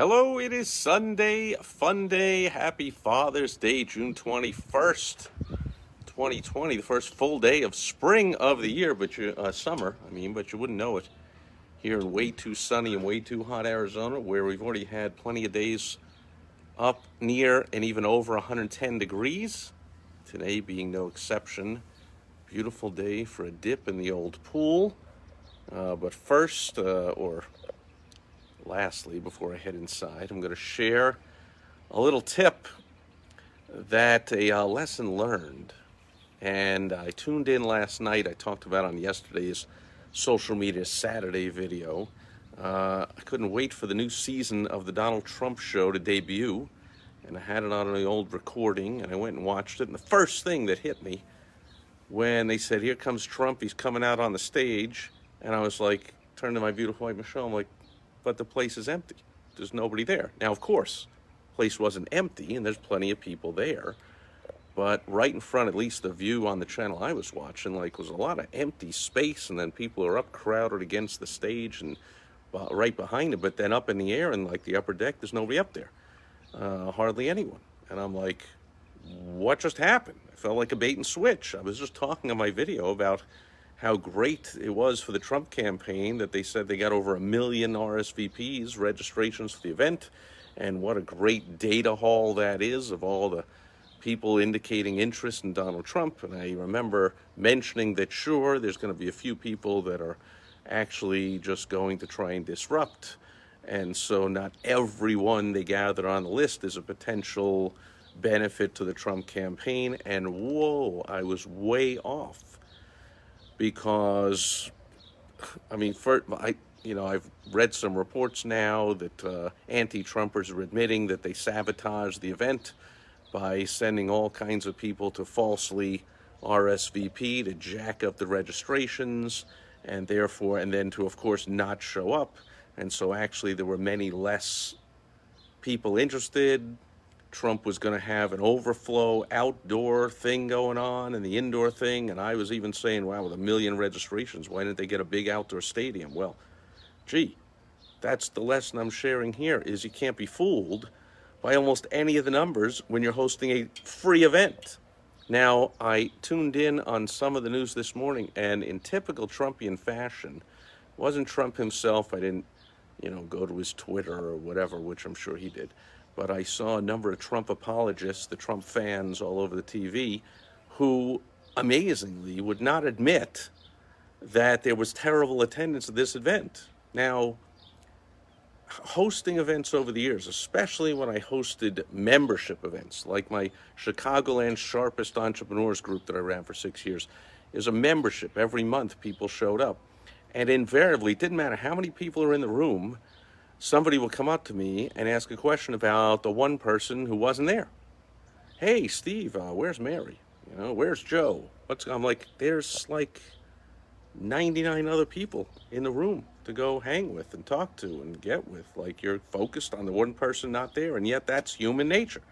Hello, it is Sunday, fun day, happy Father's Day, June 21st, 2020, the first full day of spring of the year, summer, but you wouldn't know it here in way too sunny and way too hot Arizona, where we've already had plenty of days up near and even over 110 degrees. Today being no exception. Beautiful day for a dip in the old pool. But first, or lastly, before I head inside, I'm going to share a little tip that a lesson learned. And I tuned in last night. I talked about on yesterday's social media Saturday video. I couldn't wait for the new season of the Donald Trump show to debut. And I had it on the old recording, and I went and watched it. And the first thing that hit me when they said, "Here comes Trump, he's coming out on the stage," and I was like, turned to my beautiful wife, Michelle, I'm like, but the place is empty. There's nobody there. Now, of course, the place wasn't empty, and there's plenty of people there. But right in front, at least the view on the channel I was watching, was a lot of empty space, and then people are up crowded against the stage and right behind it. But then up in the air and the upper deck, there's nobody up there. Hardly anyone. And I'm like, what just happened? I felt like a bait and switch. I was just talking on my video about how great it was for the Trump campaign that they said they got over 1 million RSVPs, registrations for the event, and what a great data haul that is of all the people indicating interest in Donald Trump. And I remember mentioning that, sure, there's going to be a few people that are actually just going to try and disrupt. And so not everyone they gather on the list is a potential benefit to the Trump campaign. And whoa, I was way off. Because, I've read some reports now that anti-Trumpers are admitting that they sabotaged the event by sending all kinds of people to falsely RSVP to jack up the registrations, and then to, of course, not show up. And so actually there were many less people interested. Trump was going to have an overflow outdoor thing going on and the indoor thing. And I was even saying, wow, with 1 million registrations, why didn't they get a big outdoor stadium? Well, gee, that's the lesson I'm sharing here, is you can't be fooled by almost any of the numbers when you're hosting a free event. Now, I tuned in on some of the news this morning, and in typical Trumpian fashion, it wasn't Trump himself. I didn't go to his Twitter or whatever, which I'm sure he did. But I saw a number of Trump apologists, the Trump fans all over the TV, who amazingly would not admit that there was terrible attendance at this event. Now, hosting events over the years, especially when I hosted membership events, like my Chicagoland Sharpest Entrepreneurs group that I ran for 6 years, is a membership. Every month people showed up. And invariably, it didn't matter how many people are in the room, somebody will come up to me and ask a question about the one person who wasn't there. Hey, Steve, where's Mary? Where's Joe? I'm like, there's 99 other people in the room to go hang with and talk to and get with. You're focused on the one person not there, and yet that's human nature.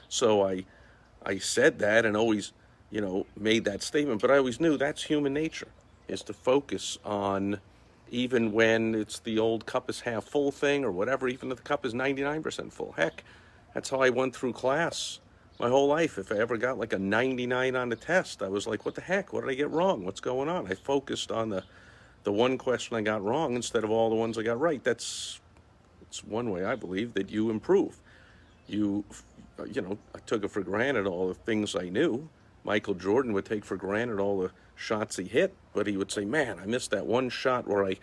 So I said that and always, made that statement, but I always knew that's human nature, is to focus on, even when it's the old cup is half full thing or whatever, even if the cup is 99% full. Heck, that's how I went through class my whole life. If I ever got a 99 on the test, I was like, what the heck? What did I get wrong? What's going on? I focused on the one question I got wrong instead of all the ones I got right. It's one way I believe that you improve. I took it for granted all the things I knew. Michael Jordan would take for granted all the shots he hit, but he would say, man, I missed that one shot where I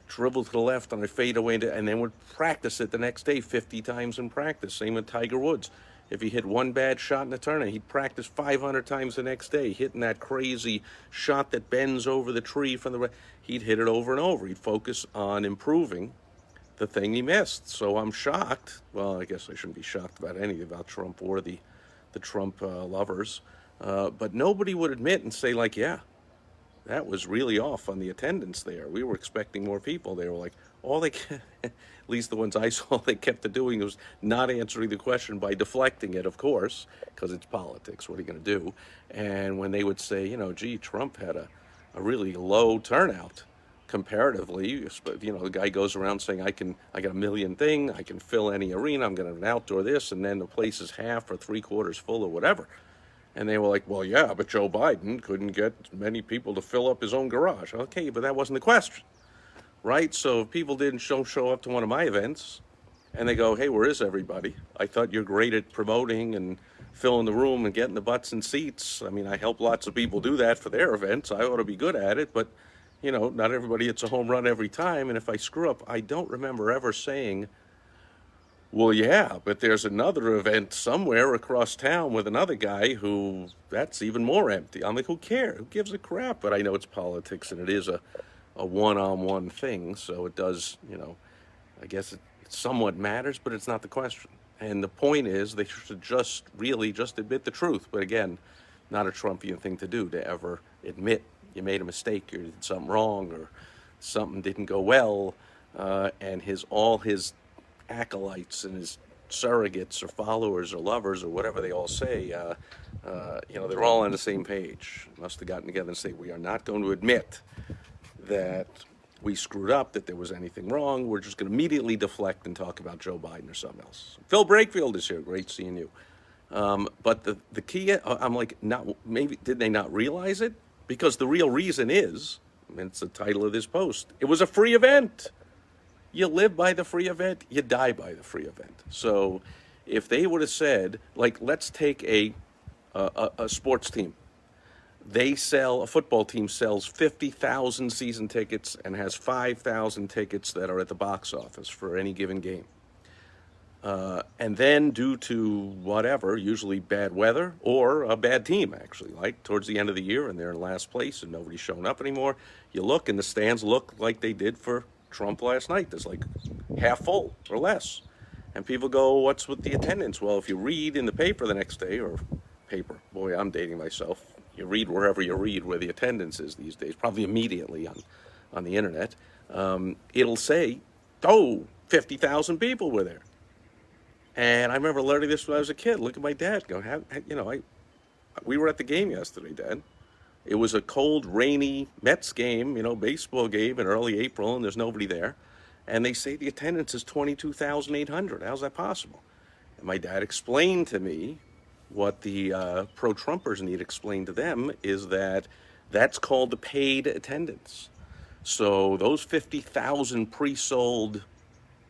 dribbled to the left and I fade away, and then would practice it the next day 50 times in practice. Same with Tiger Woods. If he hit one bad shot in the tournament, he'd practice 500 times the next day, hitting that crazy shot that bends over the tree from the right. He'd hit it over and over. He'd focus on improving the thing he missed. So I'm shocked. Well, I guess I shouldn't be shocked about anything about Trump or the Trump lovers. But nobody would admit and say, yeah, that was really off on the attendance there. We were expecting more people. They were like, at least the ones I saw, they kept doing was not answering the question by deflecting it, of course, because it's politics. What are you going to do? And when they would say, gee, Trump had a really low turnout, comparatively, the guy goes around saying, I got a million thing, I can fill any arena, I'm going to have an outdoor this, and then the place is half or three-quarters full or whatever. And they were like, well, yeah, but Joe Biden couldn't get many people to fill up his own garage. Okay, but that wasn't the question, right? So if people didn't show up to one of my events, and they go, hey, where is everybody? I thought you're great at promoting and filling the room and getting the butts and seats. I mean, I help lots of people do that for their events. I ought to be good at it, but not everybody hits a home run every time. And if I screw up, I don't remember ever saying, well, yeah, but there's another event somewhere across town with another guy who that's even more empty. I'm like, who cares? Who gives a crap? But I know it's politics and it is a one-on-one thing. So it does, I guess it somewhat matters, but it's not the question. And the point is they should just admit the truth. But again, not a Trumpian thing to do, to ever admit you made a mistake or you did something wrong or something didn't go well. And all his acolytes and his surrogates or followers or lovers or whatever they all say, they're all on the same page. Must have gotten together and say, we are not going to admit that we screwed up, that there was anything wrong. We're just going to immediately deflect and talk about Joe Biden or something else. Phil Brakefield is here. Great seeing you. But the key, I'm like, maybe did they not realize it? Because the real reason is, and it's the title of this post, it was a free event. You live by the free event, you die by the free event. So if they would have said, like, let's take a sports team. A football team sells 50,000 season tickets and has 5,000 tickets that are at the box office for any given game. And then due to whatever, usually bad weather or a bad team, actually, like towards the end of the year and they're in last place and nobody's showing up anymore, you look and the stands look like they did for Trump last night. There's like half full or less. And people go, what's with the attendance? Well, if you read in the paper the next day, or paper, boy, I'm dating myself. You read wherever you read where the attendance is these days, probably immediately on the internet. It'll say, 50,000 people were there. And I remember learning this when I was a kid. Look at my dad go, we were at the game yesterday, Dad. It was a cold, rainy Mets game, baseball game in early April, and there's nobody there. And they say the attendance is 22,800. How's that possible? And my dad explained to me what the pro-Trumpers need explained to them is that that's called the paid attendance. So those 50,000 pre-sold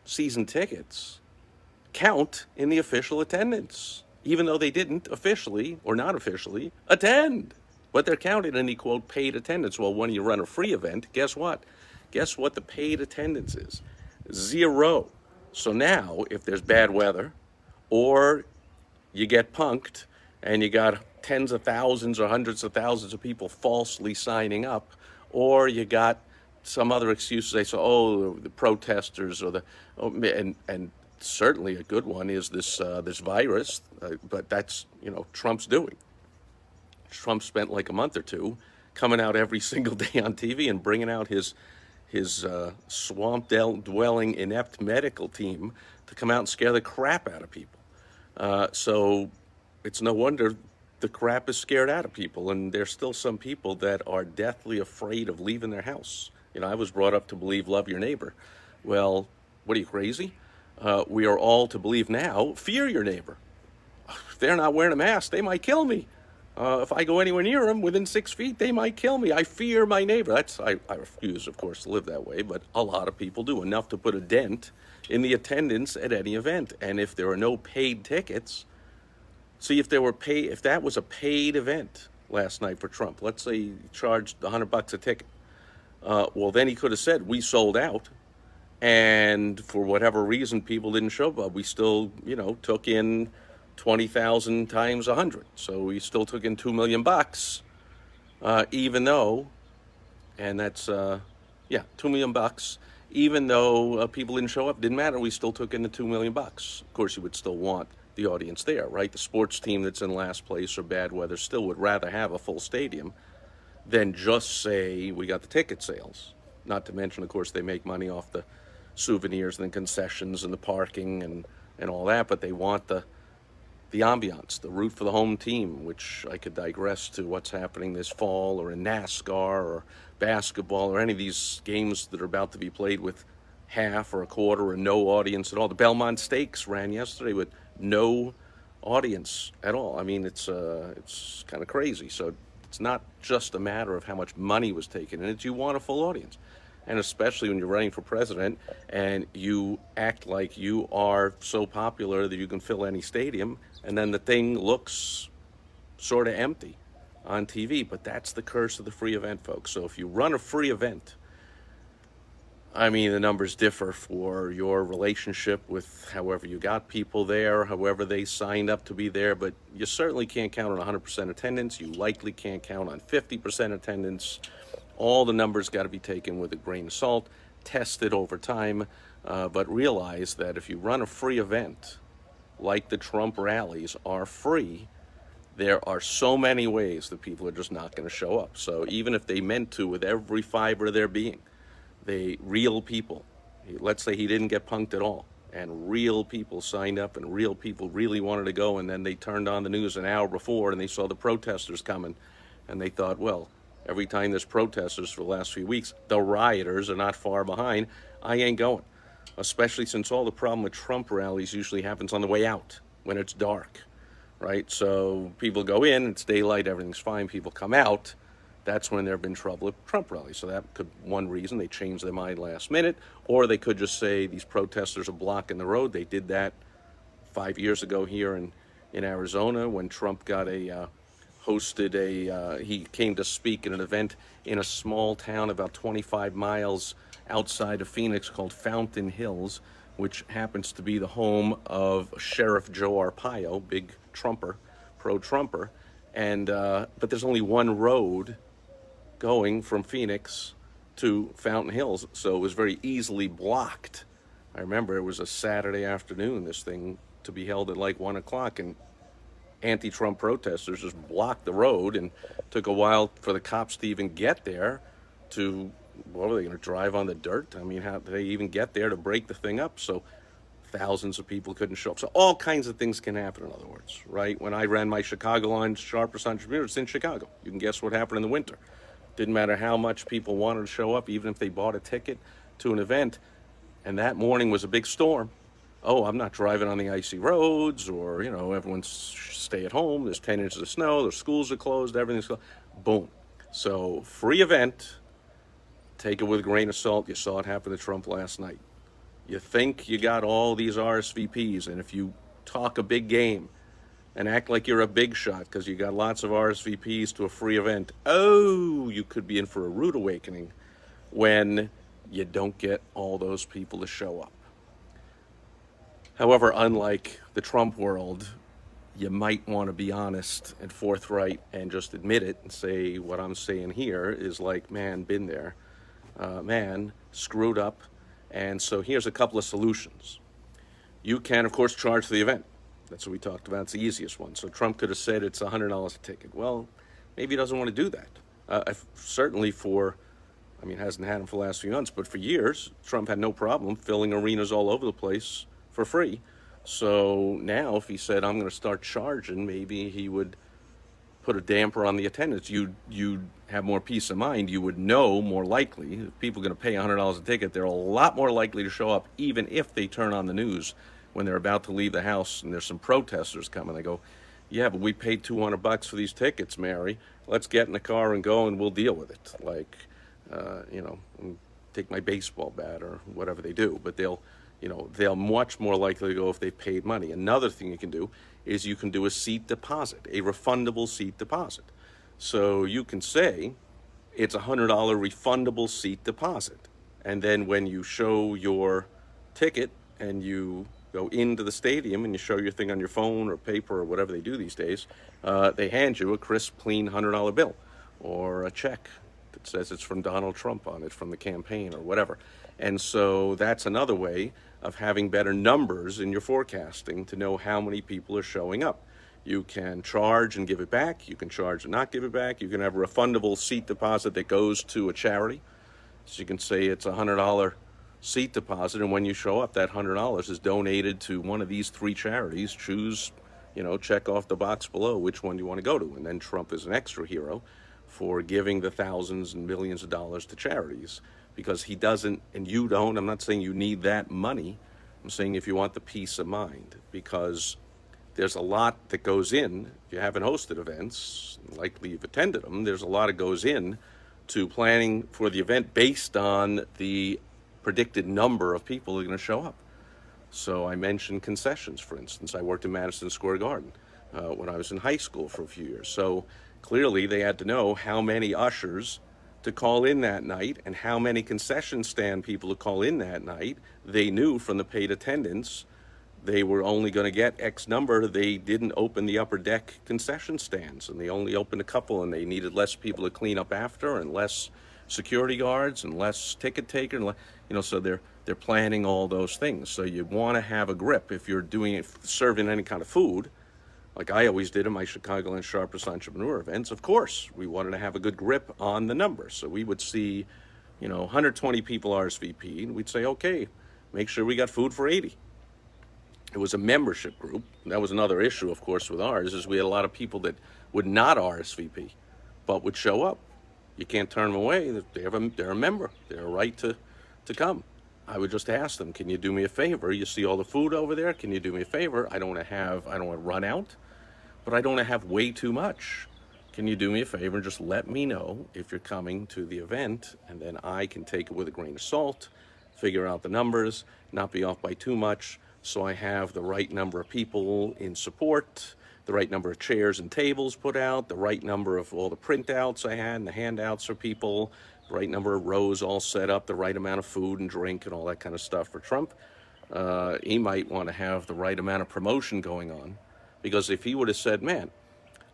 season tickets count in the official attendance, even though they didn't officially or not officially attend. But they're counted in the, quote, paid attendance. Well, when you run a free event, guess what? Guess what the paid attendance is? 0. So now, if there's bad weather, or you get punked, and you got tens of thousands or hundreds of thousands of people falsely signing up, or you got some other excuses. They say, the protesters, or and certainly a good one is this virus, but that's Trump's doing. Trump spent like a month or two coming out every single day on TV and bringing out his swamp-dwelling, inept medical team to come out and scare the crap out of people. So it's no wonder the crap is scared out of people, and there's still some people that are deathly afraid of leaving their house. I was brought up to believe love your neighbor. Well, what are you, crazy? We are all to believe now, fear your neighbor. If they're not wearing a mask, they might kill me. If I go anywhere near them within 6 feet, they might kill me. I fear my neighbor. I refuse, of course, to live that way, but a lot of people do, enough to put a dent in the attendance at any event. And if there are no paid tickets, see, if that was a paid event last night for Trump, let's say he charged $100 a ticket, well, then he could have said, we sold out. And for whatever reason, people didn't show up. We still, took in 20,000 times 100. So we still took in $2 million, even though, and that's, $2 million, even though people didn't show up. Didn't matter. We still took in the $2 million. Of course, you would still want the audience there, right? The sports team that's in last place or bad weather still would rather have a full stadium than just say we got the ticket sales. Not to mention, of course, they make money off the souvenirs and the concessions and the parking and all that, but they want the the ambiance, the root for the home team, which I could digress to what's happening this fall, or in NASCAR or basketball or any of these games that are about to be played with half or a quarter or no audience at all. The Belmont Stakes ran yesterday with no audience at all. I mean, it's kind of crazy. So it's not just a matter of how much money was taken in it. You want a full audience. And especially when you're running for president and you act like you are so popular that you can fill any stadium, and then the thing looks sort of empty on TV. But that's the curse of the free event, folks. So if you run a free event, I mean, the numbers differ for your relationship with however you got people there, however they signed up to be there, but you certainly can't count on 100% attendance. You likely can't count on 50% attendance. All the numbers got to be taken with a grain of salt, tested over time, but realize that if you run a free event, like the Trump rallies are free, there are so many ways that people are just not going to show up. So even if they meant to with every fiber of their being, real people, let's say he didn't get punked at all, and real people signed up and real people really wanted to go, and then they turned on the news an hour before and they saw the protesters coming, and they thought, well, every time there's protesters for the last few weeks, the rioters are not far behind, I ain't going. Especially since all the problem with Trump rallies usually happens on the way out, when it's dark, right? So people go in, it's daylight, everything's fine. People come out, that's when there have been trouble at Trump rallies. So that could one reason, they changed their mind last minute, or they could just say these protesters are blocking the road. They did that 5 years ago here in Arizona when Trump got he came to speak at an event in a small town about 25 miles outside of Phoenix called Fountain Hills, which happens to be the home of Sheriff Joe Arpaio, big Trumper, pro-Trumper, and but there's only one road going from Phoenix to Fountain Hills, so it was very easily blocked. I remember it was a Saturday afternoon, this thing to be held at like 1 o'clock, and anti-Trump protesters just blocked the road, and took a while for the cops to even get there. What were they going to drive on the dirt? I mean, how did they even get there to break the thing up? So thousands of people couldn't show up. So all kinds of things can happen, in other words, right? When I ran my Chicago line, Sharpest Entrepreneur, it's in Chicago. You can guess what happened in the winter. Didn't matter how much people wanted to show up, even if they bought a ticket to an event, and that morning was a big storm. Oh, I'm not driving on the icy roads, or, everyone's stay at home. There's 10 inches of snow. The schools are closed. Everything's closed. Boom. So free event, take it with a grain of salt. You saw it happen to Trump last night. You think you got all these RSVPs, and if you talk a big game and act like you're a big shot because you got lots of RSVPs to a free event, you could be in for a rude awakening when you don't get all those people to show up. However, unlike the Trump world, you might want to be honest and forthright and just admit it and say what I'm saying here is like, man, been there. Man, screwed up. And so here's a couple of solutions. You can, of course, charge for the event. That's what we talked about. It's the easiest one. So Trump could have said it's $100 a ticket. Well, maybe he doesn't want to do that. Certainly hasn't had him for the last few months, but for years, Trump had no problem filling arenas all over the place for free. So now if he said, I'm going to start charging, maybe he would put a damper on the attendance. You'd have more peace of mind. You would know more likely if people are going to pay $100 a ticket, they're a lot more likely to show up, even if they turn on the news when they're about to leave the house and there's some protesters coming. They go, yeah, but we paid $200 for these tickets, Mary. Let's get in the car and go, and we'll deal with it. Like, take my baseball bat or whatever they do. But they'll much more likely to go if they paid money. Another thing you can do is you can do a seat deposit, a refundable seat deposit. So you can say it's a $100 refundable seat deposit. And then when you show your ticket and you go into the stadium and you show your thing on your phone or paper or whatever they do these days, they hand you a crisp, clean $100 bill or a check that says it's from Donald Trump on it, from the campaign or whatever. And so that's another way of having better numbers in your forecasting to know how many people are showing up. You can charge and give it back. You can charge and not give it back. You can have a refundable seat deposit that goes to a charity. So you can say it's a $100 seat deposit, and when you show up, that $100 is donated to one of these 3 charities. Choose check off the box below which one you want to go to. And then Trump is an extra hero for giving the thousands and millions of dollars to charities because he doesn't, and you don't. I'm not saying you need that money. I'm saying if you want the peace of mind, because there's a lot that goes in. If you haven't hosted events, likely you've attended them, there's a lot that goes in to planning for the event based on the predicted number of people who are going to show up. So I mentioned concessions, for instance. I worked in Madison Square Garden when I was in high school for a few years. So clearly they had to know how many ushers to call in that night and how many concession stand people to call in that night. They knew from the paid attendance they were only going to get X number. They didn't open the upper deck concession stands, and they only opened a couple, and they needed less people to clean up after, and less security guards, and less ticket taker, and so they're planning all those things. So you want to have a grip if you're doing it, serving any kind of food, like I always did in my Chicagoland Sharpest Entrepreneur events. Of course, we wanted to have a good grip on the numbers. So we would see, 120 people RSVP, and we'd say, okay, make sure we got food for 80. It was a membership group. That was another issue, of course, with ours, is we had a lot of people that would not RSVP, but would show up. You can't turn them away. They're a member. They're a right to come. I would just ask them, can you do me a favor? You see all the food over there? Can you do me a favor? I don't want to run out, but I don't want to have way too much. Can you do me a favor and just let me know if you're coming to the event, and then I can take it with a grain of salt, figure out the numbers, not be off by too much, so I have the right number of people in support, the right number of chairs and tables put out, the right number of all the printouts I had and the handouts for people, the right number of rows all set up, the right amount of food and drink and all that kind of stuff for Trump. He might want to have the right amount of promotion going on, because if he would have said, man,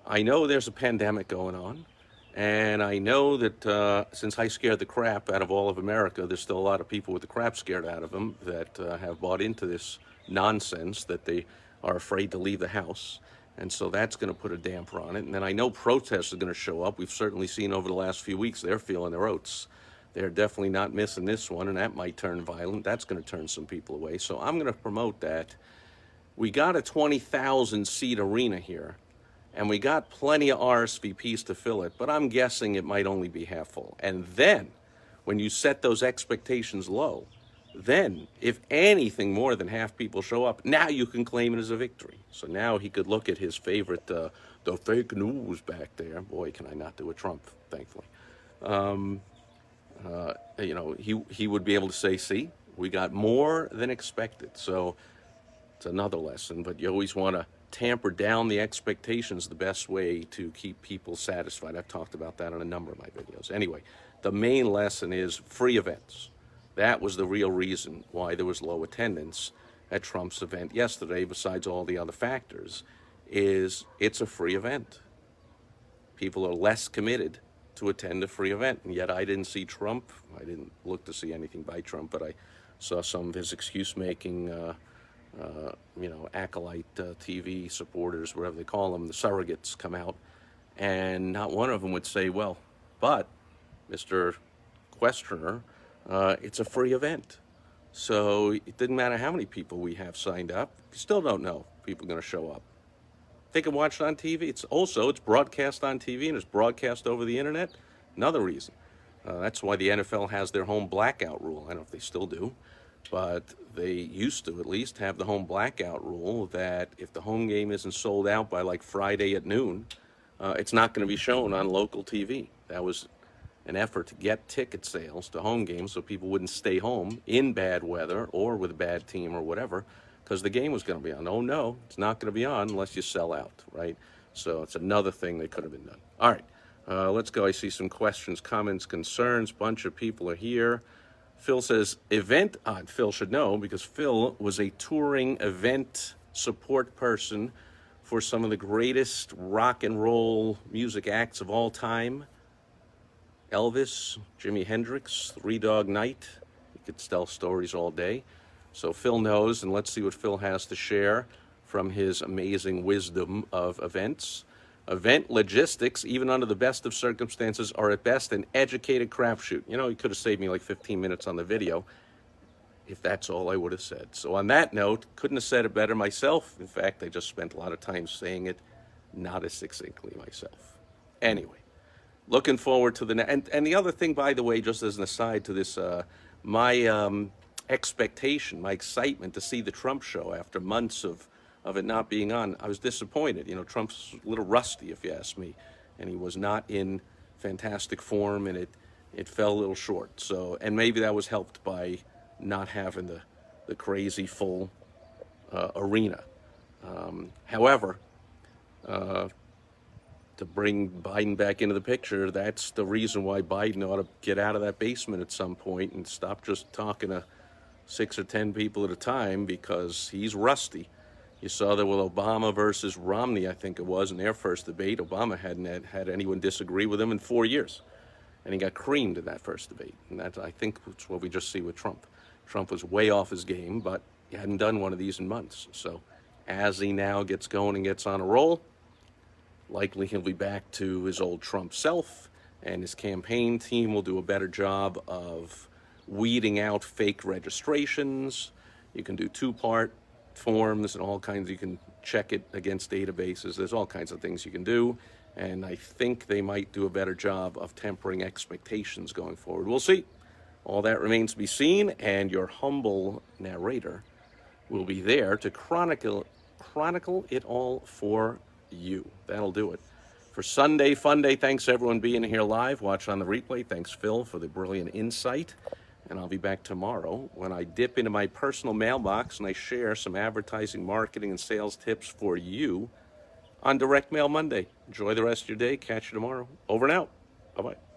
I know there's a pandemic going on, and I know that since I scared the crap out of all of America, there's still a lot of people with the crap scared out of them that have bought into this nonsense, that they are afraid to leave the house. And so that's going to put a damper on it. And then I know protests are going to show up. We've certainly seen over the last few weeks, they're feeling their oats. They're definitely not missing this one, and that might turn violent. That's going to turn some people away. So I'm going to promote that. We got a 20,000 seat arena here, and we got plenty of RSVPs to fill it, but I'm guessing it might only be half full. And then when you set those expectations low, then if anything more than half people show up, now you can claim it as a victory. So now he could look at his favorite, the fake news back there. Boy, can I not do a Trump, thankfully. He would be able to say, see, we got more than expected. So it's another lesson, but you always want to tamper down the expectations the best way to keep people satisfied. I've talked about that in a number of my videos. Anyway, the main lesson is free events. That was the real reason why there was low attendance at Trump's event yesterday, besides all the other factors, is it's a free event. People are less committed to attend a free event, and yet I didn't see Trump. I didn't look to see anything by Trump, but I saw some of his excuse-making, acolyte TV supporters, whatever they call them, the surrogates, come out, and not one of them would say, well, but, Mr. Questioner, it's a free event. So it didn't matter how many people we have signed up. You still don't know if people are going to show up. They can watch it on TV. It's broadcast on TV and it's broadcast over the internet. Another reason. That's why the NFL has their home blackout rule. I don't know if they still do, but they used to at least have the home blackout rule that if the home game isn't sold out by like Friday at noon, it's not going to be shown on local TV. That was an effort to get ticket sales to home games so people wouldn't stay home in bad weather or with a bad team or whatever, because the game was going to be on. Oh, no, it's not going to be on unless you sell out, right? So it's another thing that could have been done. All right, let's go. I see some questions, comments, concerns. Bunch of people are here. Phil says, Phil should know, because Phil was a touring event support person for some of the greatest rock and roll music acts of all time. Elvis, Jimi Hendrix, Three Dog Night. You could tell stories all day. So Phil knows, and let's see what Phil has to share from his amazing wisdom of events. Event logistics, even under the best of circumstances, are at best an educated crapshoot. You know, he could have saved me like 15 minutes on the video. if that's all I would have said. So on that note, couldn't have said it better myself. In fact, I just spent a lot of time saying it not as succinctly myself. Anyway, looking forward to and the other thing, by the way, just as an aside to this, my expectation, my excitement to see the Trump show after months of it not being on, I was disappointed. You know, Trump's a little rusty, if you ask me, and he was not in fantastic form, and it fell a little short. So, and maybe that was helped by not having the crazy full arena. However, to bring Biden back into the picture, that's the reason why Biden ought to get out of that basement at some point and stop just talking to 6 or 10 people at a time, because he's rusty. You saw that with Obama versus Romney, I think it was, in their first debate. Obama hadn't had anyone disagree with him in 4 years, and he got creamed in that first debate. And that, I think, is what we just see with Trump. Trump was way off his game, but he hadn't done one of these in months. So as he now gets going and gets on a roll, likely he'll be back to his old Trump self, and his campaign team will do a better job of weeding out fake registrations. You can do two-part forms and all kinds. You can check it against databases. There's all kinds of things you can do, and I think they might do a better job of tempering expectations going forward. We'll see. All that remains to be seen, and your humble narrator will be there to chronicle it all for you. That'll do it for Sunday Fun Day. Thanks everyone being here live. Watch on the replay. Thanks Phil for the brilliant insight. And I'll be back tomorrow when I dip into my personal mailbox and I share some advertising, marketing, and sales tips for you on Direct Mail Monday. Enjoy the rest of your day. Catch you tomorrow. Over and out. Bye-bye.